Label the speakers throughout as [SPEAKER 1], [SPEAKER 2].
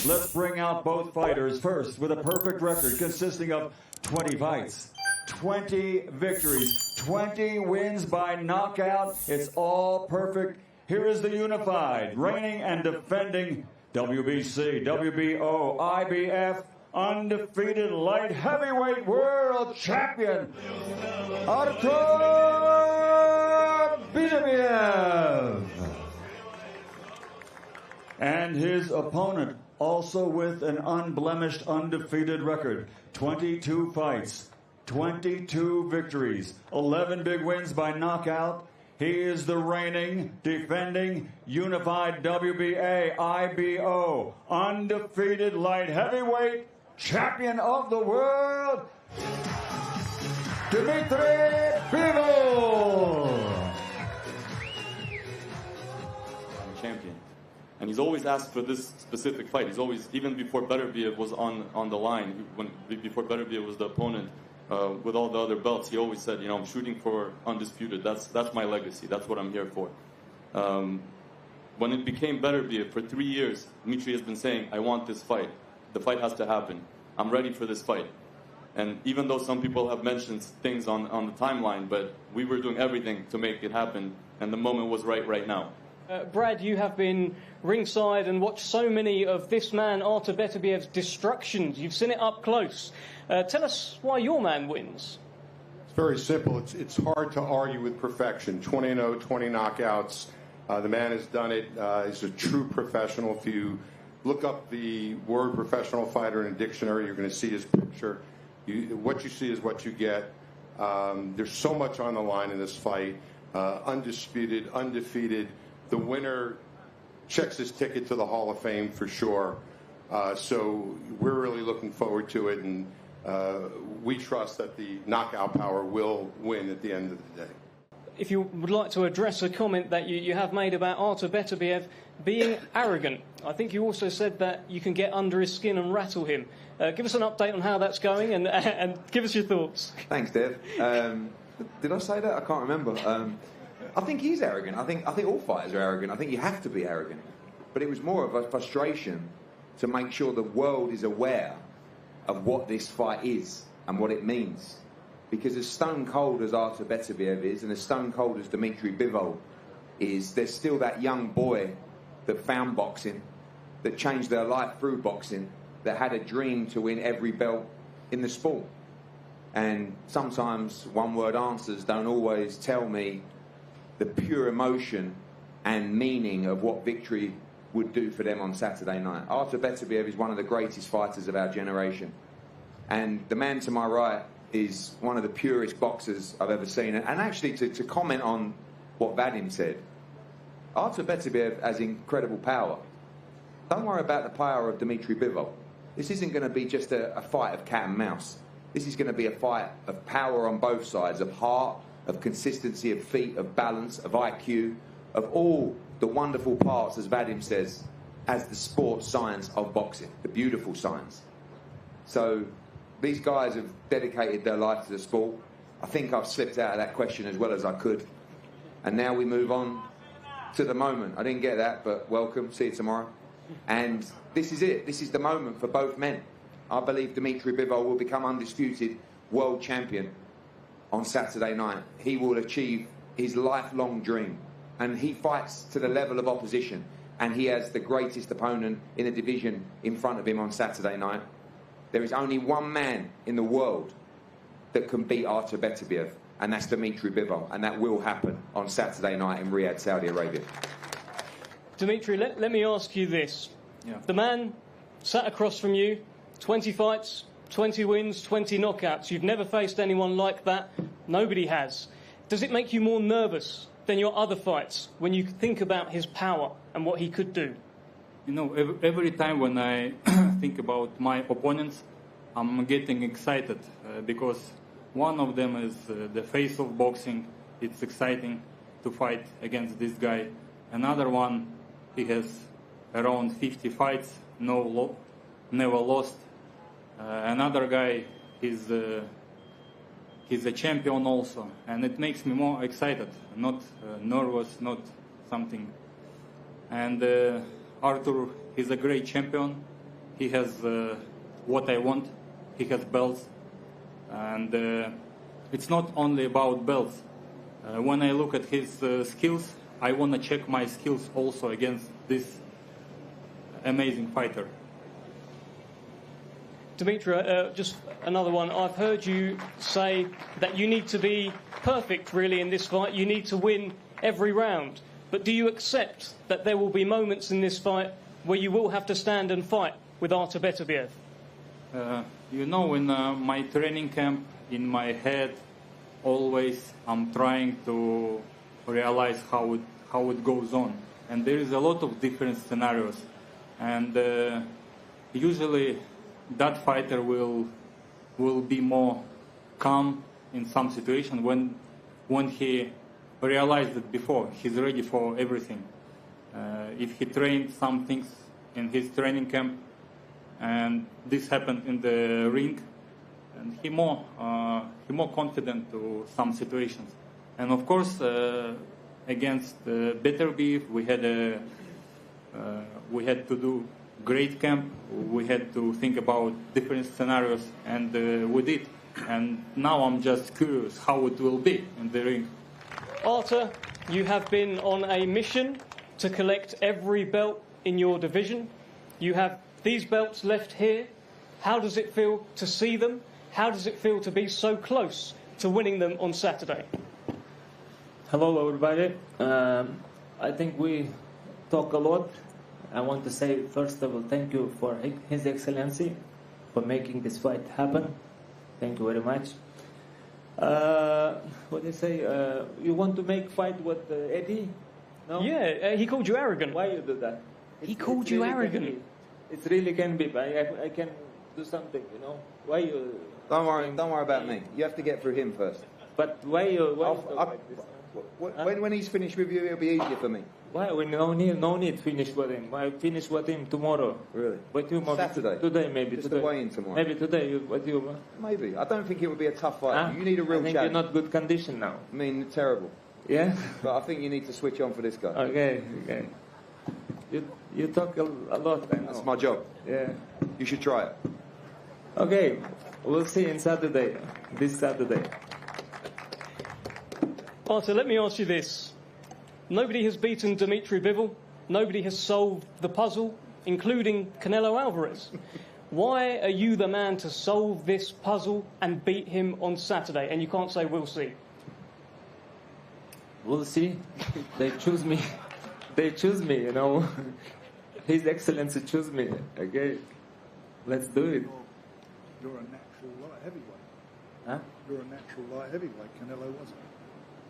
[SPEAKER 1] Let's bring out both fighters first with a perfect record consisting of 20 fights, 20 victories, 20 wins by knockout. It's all perfect. Here is the unified, reigning and defending WBC, WBO, IBF, undefeated light heavyweight world champion, Artur Beterbiev. And his opponent, also with an unblemished, undefeated record, 22 fights, 22 victories, 11 big wins by knockout. He is the reigning, defending, unified WBA, IBO, undefeated light heavyweight champion of the world, Dmitry Bivol.
[SPEAKER 2] Champion. And he's always asked for this specific fight. He's always, even before Beterbiev was on the line, before Beterbiev was the opponent, with all the other belts, he always said, you know, I'm shooting for undisputed. That's my legacy. That's what I'm here for. When it became Beterbiev, for 3 years, Dmitry has been saying, I want this fight. The fight has to happen. I'm ready for this fight. And even though some people have mentioned things on the timeline, but we were doing everything to make it happen, and the moment was right now.
[SPEAKER 3] Brad, you have been ringside and watched so many of this man, Artur Beterbiev's destructions. You've seen it up close. Tell us why your man wins.
[SPEAKER 4] It's very simple. It's hard to argue with perfection. 20-0, 20 knockouts. The man has done it. He's a true professional. If you look up the word professional fighter in a dictionary, you're going to see his picture. What you see is what you get. There's so much on the line in this fight. Undisputed, undefeated. The winner checks his ticket to the Hall of Fame for sure. So we're really looking forward to it, and we trust that the knockout power will win at the end of the day.
[SPEAKER 3] If you would like to address a comment that you have made about Artur Beterbiev being arrogant, I think you also said that you can get under his skin and rattle him. Give us an update on how that's going, and give us your thoughts.
[SPEAKER 5] Thanks, Dev. Did I say that? I can't remember. I think he's arrogant. I think all fighters are arrogant. I think you have to be arrogant. But it was more of a frustration to make sure the world is aware of what this fight is and what it means. Because as stone cold as Artur Beterbiev is, and as stone cold as Dmitry Bivol is, there's still that young boy that found boxing, that changed their life through boxing, that had a dream to win every belt in the sport. And sometimes one-word answers don't always tell me the pure emotion and meaning of what victory would do for them on Saturday night. Artur Beterbiev is one of the greatest fighters of our generation. And the man to my right is one of the purest boxers I've ever seen. And actually, to comment on what Vadim said, Artur Beterbiev has incredible power. Don't worry about the power of Dmitry Bivol. This isn't going to be just a fight of cat and mouse. This is going to be a fight of power on both sides, of heart, of consistency, of feet, of balance, of IQ, of all the wonderful parts, as Vadim says, as the sports science of boxing, the beautiful science. So these guys have dedicated their life to the sport. I think I've slipped out of that question as well as I could. And now we move on to the moment. I didn't get that, but welcome. See you tomorrow. And this is it. This is the moment for both men. I believe Dmitry Bivol will become undisputed world champion on Saturday night. He will achieve his lifelong dream. And he fights to the level of opposition. And he has the greatest opponent in the division in front of him on Saturday night. There is only one man in the world that can beat Artur Beterbiev, and that's Dmitry Bivol. And that will happen on Saturday night in Riyadh, Saudi Arabia.
[SPEAKER 3] Dmitry, let me ask you this. Yeah. The man sat across from you, 20 fights, 20 wins, 20 knockouts. You've never faced anyone like that. Nobody has. Does it make you more nervous than your other fights when you think about his power and what he could do?
[SPEAKER 6] You know, every time when I think about my opponents, I'm getting excited because one of them is the face of boxing. It's exciting to fight against this guy. Another one, he has around 50 fights, never lost. Another guy, he's a champion also, and it makes me more excited, not nervous, not something. And Artur is a great champion. He has what I want. He has belts. And it's not only about belts. When I look at his skills, I want to check my skills also against this amazing fighter.
[SPEAKER 3] Dmitry, just another one. I've heard you say that you need to be perfect, really, in this fight. You need to win every round. But do you accept that there will be moments in this fight where you will have to stand and fight with Artur Beterbiev?
[SPEAKER 6] You know, in my training camp, in my head, always I'm trying to realize how it goes on. And there is a lot of different scenarios. And usually that fighter will be more calm in some situation when he realized it before. He's ready for everything. If he trained some things in his training camp and this happened in the ring, and he more confident to some situations. And of course, against Beterbiev, we had to do great camp. We had to think about different scenarios, and we did. And now I'm just curious how it will be in the ring.
[SPEAKER 3] Artur, you have been on a mission to collect every belt in your division. You have these belts left here. How does it feel to see them? How does it feel to be so close to winning them on Saturday?
[SPEAKER 7] Hello, everybody. I think we talk a lot. I want to say, first of all, thank you for His Excellency for making this fight happen. Thank you very much. What do you say? You want to make fight with Eddie? No?
[SPEAKER 3] Yeah, he called you arrogant.
[SPEAKER 7] Why you do that?
[SPEAKER 3] He called you
[SPEAKER 7] really
[SPEAKER 3] arrogant.
[SPEAKER 7] It really can be, but I can do something, you know. Why you?
[SPEAKER 5] Don't worry about me. You have to get through him first.
[SPEAKER 7] But why you?
[SPEAKER 5] When he's finished with you, it'll be easier for me.
[SPEAKER 7] Why? We no need finish with him. I finish with him tomorrow.
[SPEAKER 5] Really?
[SPEAKER 7] But you
[SPEAKER 5] Saturday.
[SPEAKER 7] Today maybe.
[SPEAKER 5] Just
[SPEAKER 7] today.
[SPEAKER 5] the weigh-in tomorrow.
[SPEAKER 7] Maybe today. You?
[SPEAKER 5] Maybe. I don't think it would be a tough fight. You need a real
[SPEAKER 7] I think
[SPEAKER 5] challenge.
[SPEAKER 7] you're not good condition now.
[SPEAKER 5] I mean, terrible.
[SPEAKER 7] Yeah.
[SPEAKER 5] But I think you need to switch on for this guy.
[SPEAKER 7] Okay. You talk a lot. I know.
[SPEAKER 5] That's my job.
[SPEAKER 7] Yeah.
[SPEAKER 5] You should try it.
[SPEAKER 7] Okay. We'll see in Saturday. This Saturday.
[SPEAKER 3] Artur, let me ask you this. Nobody has beaten Dmitry Bivol. Nobody has solved the puzzle, including Canelo Alvarez. Why are you the man to solve this puzzle and beat him on Saturday? And you can't say, we'll see.
[SPEAKER 7] We'll see. They choose me. They choose me, you know. His Excellency choose me. Okay. Let's do it.
[SPEAKER 8] You're a natural light heavyweight.
[SPEAKER 7] Huh?
[SPEAKER 8] You're a natural light heavyweight. Canelo wasn't.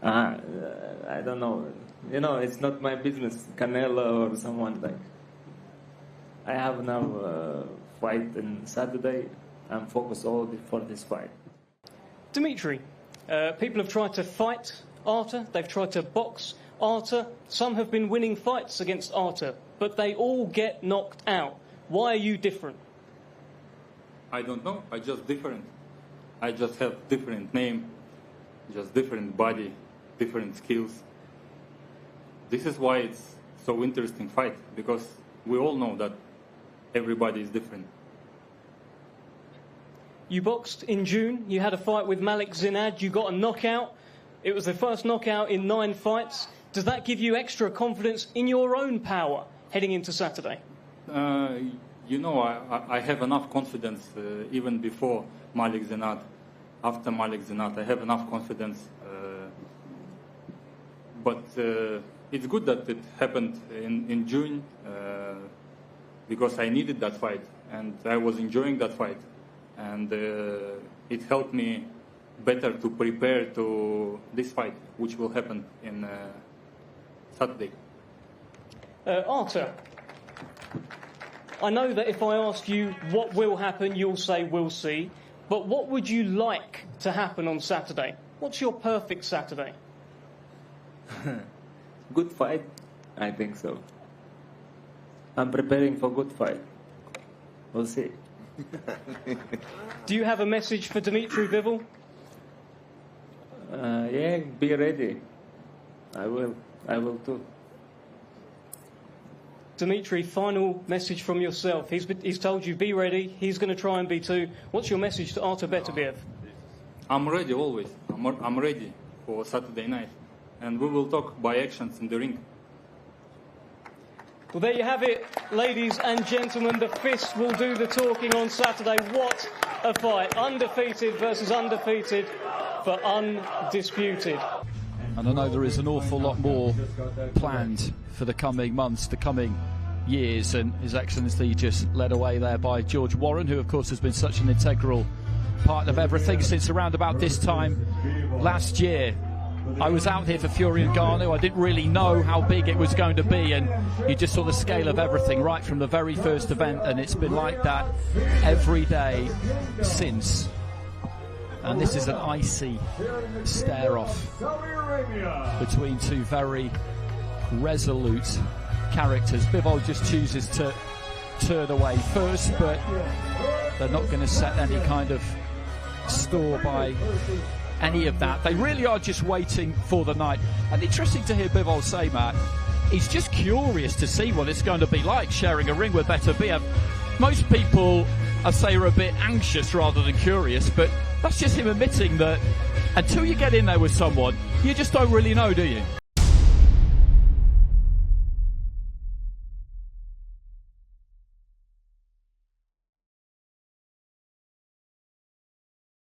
[SPEAKER 7] I don't know. You know, it's not my business. Canelo or someone like. I have now fight on Saturday. I'm focused all for this fight.
[SPEAKER 3] Dmitry, people have tried to fight Artur. They've tried to box Artur. Some have been winning fights against Artur, but they all get knocked out. Why are you different?
[SPEAKER 6] I don't know. I just different. I just have different name, just different body, different skills. This is why it's so interesting fight, because we all know that everybody is different.
[SPEAKER 3] You boxed in June. You had a fight with Malik Zinad. You got a knockout. It was the first knockout in 9 fights. Does that give you extra confidence in your own power heading into Saturday?
[SPEAKER 6] You know, I have enough confidence even before Malik Zinad. After Malik Zinad, I have enough confidence. But it's good that it happened in June because I needed that fight and I was enjoying that fight. And it helped me better to prepare to this fight, which will happen in Saturday.
[SPEAKER 3] Artur, I know that if I ask you what will happen, you'll say we'll see. But what would you like to happen on Saturday? What's your perfect Saturday?
[SPEAKER 7] Good fight, I think so. I'm preparing for good fight. We'll see.
[SPEAKER 3] Do you have a message for Dmitry Bivol?
[SPEAKER 7] Yeah, be ready. I will too.
[SPEAKER 3] Dmitry, final message from yourself. He's told you be ready. He's going to try and be too. What's your message to Artur Beterbiev?
[SPEAKER 6] I'm ready always. I'm ready for Saturday night. And we will talk by actions in the ring.
[SPEAKER 3] Well, there you have it, ladies and gentlemen. The fist will do the talking on Saturday. What a fight. Undefeated versus undefeated for undisputed.
[SPEAKER 9] And I know there is an awful lot more planned for the coming months, the coming years, and His Excellency just led away there by George Warren, who of course has been such an integral part of everything since around about this time last year. I was out here for Fury and Ngannou. I didn't really know how big it was going to be, and you just saw the scale of everything right from the very first event, and it's been like that every day since. And this is an icy stare-off between two very resolute characters. Bivol just chooses to turn away first, but they're not going to set any kind of store by any of that. They really are just waiting for the night. And interesting to hear Bivol say, Matt, he's just curious to see what it's going to be like sharing a ring with Beterbiev. Most people, I'd say, are a bit anxious rather than curious, but that's just him admitting that until you get in there with someone, you just don't really know, do you?